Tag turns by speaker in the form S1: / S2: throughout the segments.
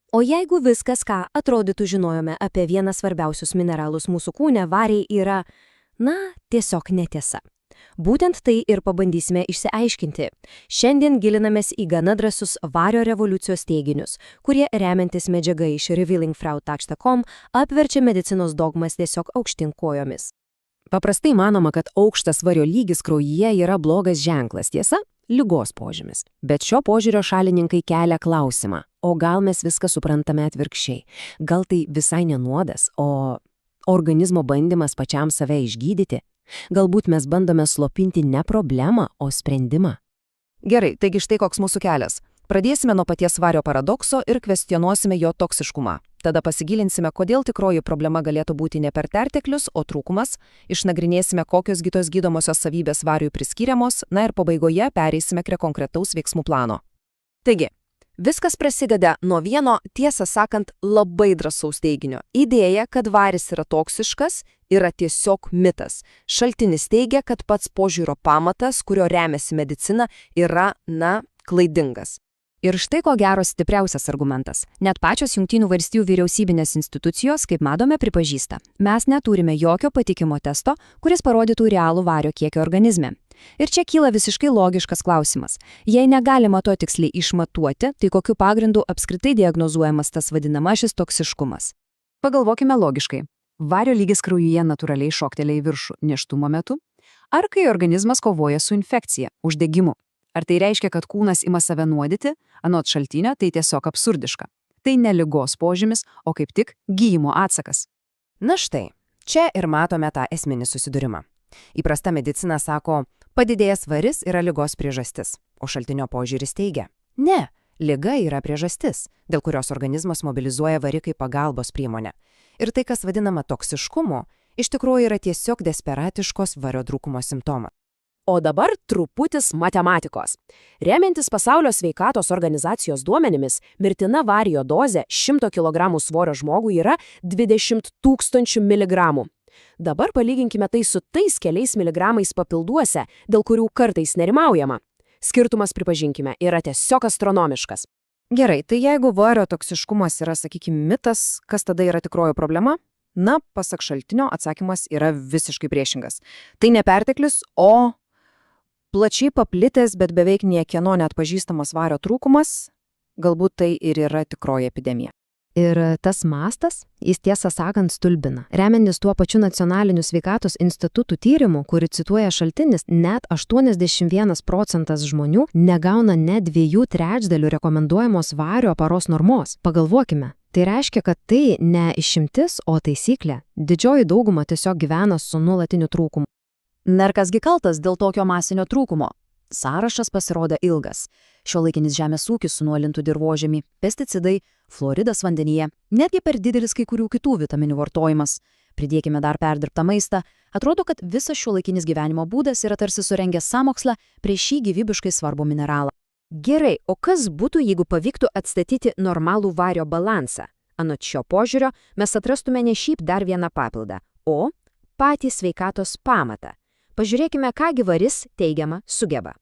S1: O jeigu viskas, ką atrodytų žinojome apie vieną svarbiausius mineralus mūsų kūne, varį yra, tiesiog netiesa. Būtent tai ir pabandysime išsiaiškinti. Šiandien gilinamės į gana drąsus vario revoliucijos teiginius, kurie remiantis medžiaga iš revealingfrau.com apverčia medicinos dogmas tiesiog aukštyn kojomis.
S2: Paprastai manoma, kad aukštas vario lygis kraujyje yra blogas ženklas, tiesa, ligos požymis. Bet šio požiūrio šalininkai kelia klausimą, o gal mes viską suprantame atvirkščiai? Gal tai visai ne nuodas, o organizmo bandymas pačiam save išgydyti? Galbūt mes bandome slopinti ne problemą, o sprendimą?
S3: Gerai, taigi štai koks mūsų kelias. Pradėsime nuo paties vario paradokso ir kvestionuosime jo toksiškumą. Tada pasigilinsime, kodėl tikroji problema galėtų būti ne perteklius, o trūkumas, išnagrinėsime, kokios kitos gydomosios savybės variui priskiriamos, ir pabaigoje pereisime prie konkretaus veiksmų plano. Taigi, viskas prasideda nuo vieno, tiesą sakant, labai drąsaus teiginio. Idėja, kad varis yra toksiškas, yra tiesiog mitas. Šaltinis teigia, kad pats požiūrio pamatas, kurio remiasi medicina, yra, klaidingas.
S4: Ir štai ko gero stipriausias argumentas. Net pačios Jungtinių valstijų vyriausybinės institucijos, kaip matome, pripažįsta. Mes neturime jokio patikimo testo, kuris parodytų realų vario kiekio organizme. Ir čia kyla visiškai logiškas klausimas. Jei negalima to tiksliai išmatuoti, tai kokiu pagrindu apskritai diagnozuojamas tas vadinamasis toksiškumas? Pagalvokime logiškai. Vario lygis kraujyje natūraliai šoktelia į viršų nėštumo metu? Ar kai organizmas kovoja su infekcija, uždegimu? Ar tai reiškia, kad kūnas ima save nuodyti? Anot šaltinio, tai tiesiog absurdiška. Tai ne ligos požymis, o kaip tik gydymo atsakas.
S2: Štai, čia ir matome tą esminį susidūrimą. Įprasta medicina sako, padidėjęs varis yra ligos priežastis, o šaltinio požiūris teigia, ne, liga yra priežastis, dėl kurios organizmas mobilizuoja varį kaip pagalbos priemonę. Ir tai, kas vadinama toksiškumu, iš tikrųjų yra tiesiog desperatiškos vario trūkumo simptomas.
S5: O dabar truputis matematikos. Remiantis Pasaulio sveikatos organizacijos duomenimis, mirtina vario dozė 100 kg svorio žmogui yra 20 000 mg. Dabar palyginkime tai su tais keliais miligramais papilduose, dėl kurių kartais nerimaujama. Skirtumas, pripažinkime, yra tiesiog astronomiškas.
S3: Gerai, tai jeigu vario toksiškumas yra, mitas, kas tada yra tikroji problema? Pasak šaltinio, atsakymas yra visiškai priešingas. Tai ne perteklius, o plačiai paplitęs, bet beveik niekieno neatpažįstamas vario trūkumas, galbūt tai ir yra tikroji epidemija.
S1: Ir tas mastas, jis tiesą sakant stulbina. Remiantis tuo pačiu nacionaliniu sveikatos institutų tyrimu, kurį cituoja šaltinis, net 81% žmonių negauna net 2/3 rekomenduojamos vario paros normos. Pagalvokime. Tai reiškia, kad tai ne išimtis, o taisyklė. Didžioji dauguma tiesiog gyvena su nuolatiniu trūkumu.
S4: Ir kasgi kaltas dėl tokio masinio trūkumo? Sąrašas pasirodė ilgas. Šiuolaikinis žemės ūkis su nuolintu dirvožemį, pesticidai, fluoridas vandenyje, netgi per didelis kai kurių kitų vitaminų vartojimas. Pridėkime dar perdirbtą maistą. Atrodo, kad visas šiuolaikinis gyvenimo būdas yra tarsi surengęs sąmokslą prieš šį gyvybiškai svarbų mineralą.
S5: Gerai, o kas būtų, jeigu pavyktų atstatyti normalų vario balansą? Anot šio požiūrio mes atrastume ne šiaip dar vieną papildą, o patį sveikatos pamatą. Pažiūrėkime, kągi varis teigiama sugeba.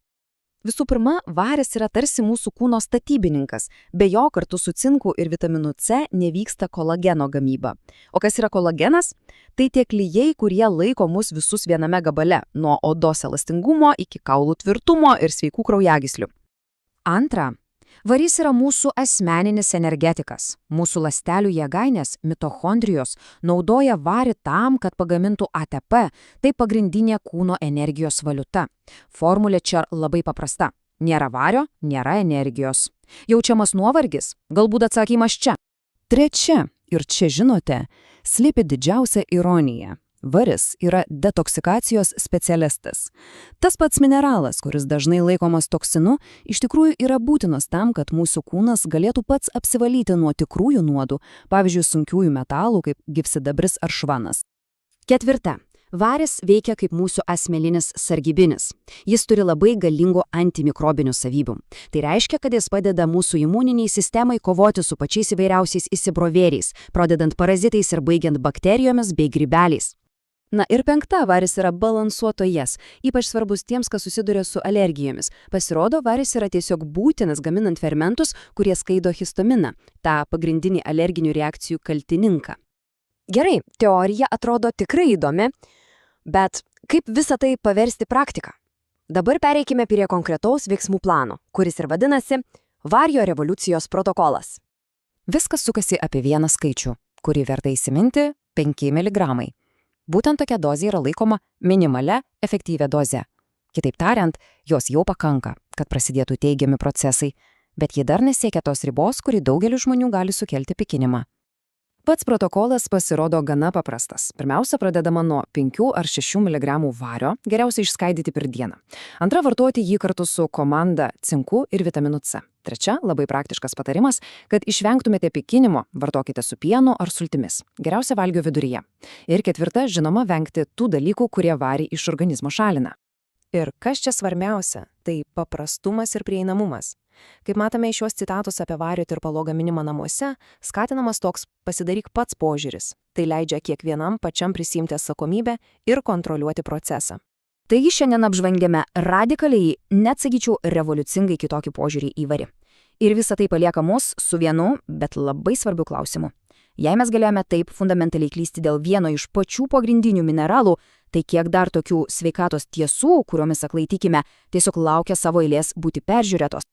S3: Visų pirma, varis yra tarsi mūsų kūno statybininkas. Be jo kartu su cinku ir vitaminu C nevyksta kolageno gamyba. O kas yra kolagenas? Tai tie klijai, kurie laiko mus visus viename gabale, nuo odos elastingumo iki kaulų tvirtumo ir sveikų kraujagyslių.
S4: Antra, varys yra mūsų asmeninis energetikas. Mūsų ląstelių jėgainės, mitochondrijos, naudoja varį tam, kad pagamintų ATP, tai pagrindinė kūno energijos valiuta. Formulė čia labai paprasta. Nėra vario, nėra energijos. Jaučiamas nuovargis? Galbūt atsakymas čia.
S2: Trečia, ir čia žinote, slypi didžiausia ironija. Varis yra detoksikacijos specialistas. Tas pats mineralas, kuris dažnai laikomas toksinu, iš tikrųjų yra būtinas tam, kad mūsų kūnas galėtų pats apsivalyti nuo tikrųjų nuodų, pavyzdžiui, sunkiųjų metalų kaip gyvsidabris ar švanas.
S5: Ketvirta. Varis veikia kaip mūsų asmeninis sargybinis. Jis turi labai galingų antimikrobinių savybių. Tai reiškia, kad jis padeda mūsų imuniniai sistemai kovoti su pačiais įvairiausiais įsibrovėriais, pradedant parazitais ir baigiant bakterijomis bei grybeliais.
S4: Na ir 5. Varis yra balansuotojas, ypač svarbus tiems, kas susiduria su alergijomis. Pasirodo, varis yra tiesiog būtinas gaminant fermentus, kurie skaido histaminą, tą pagrindinį alerginių reakcijų kaltininką.
S1: Gerai, teorija atrodo tikrai įdomi, bet kaip visą tai paversti praktiką? Dabar pereikime prie konkretaus veiksmų plano, kuris ir vadinasi Vario revoliucijos protokolas.
S3: Viskas sukasi apie vieną skaičių, kurį verta įsiminti – 5 mg. Būtent tokia dozė yra laikoma minimalia efektyvia doze. Kitaip tariant, jos jau pakanka, kad prasidėtų teigiami procesai, bet ji dar nesiekia tos ribos, kuri daugeliu žmonių gali sukelti pykinimą. Pats protokolas pasirodo gana paprastas. Pirmiausia, pradedama nuo 5 ar 6 mg vario, geriausia išskaidyti per dieną. Antra, vartoti jį kartu su komanda cinku ir vitaminu C. Trečia, labai praktiškas patarimas, kad išvengtumėte pykinimo, vartokite su pienu ar sultimis. Geriausia valgio viduryje. Ir ketvirta, žinoma, vengti tų dalykų, kurie varį iš organizmo šalina. Ir kas čia svarbiausia, tai paprastumas ir prieinamumas. Kaip matome iš šios citatos apie vario tirpalo gaminimą namuose, skatinamas toks pasidaryk pats požiūris. Tai leidžia kiekvienam pačiam prisiimti atsakomybę ir kontroliuoti procesą.
S4: Taigi šiandien apžvelgėme radikaliai, net sakyčiau, revoliucingai kitokį požiūrį į varį. Ir visa tai palieka mus su vienu, bet labai svarbiu klausimu. Jei mes galėjome taip fundamentaliai klysti dėl vieno iš pačių pagrindinių mineralų, tai kiek dar tokių sveikatos tiesų, kuriomis aklai tikime, tiesiog laukia savo eilės būti peržiūrėtos.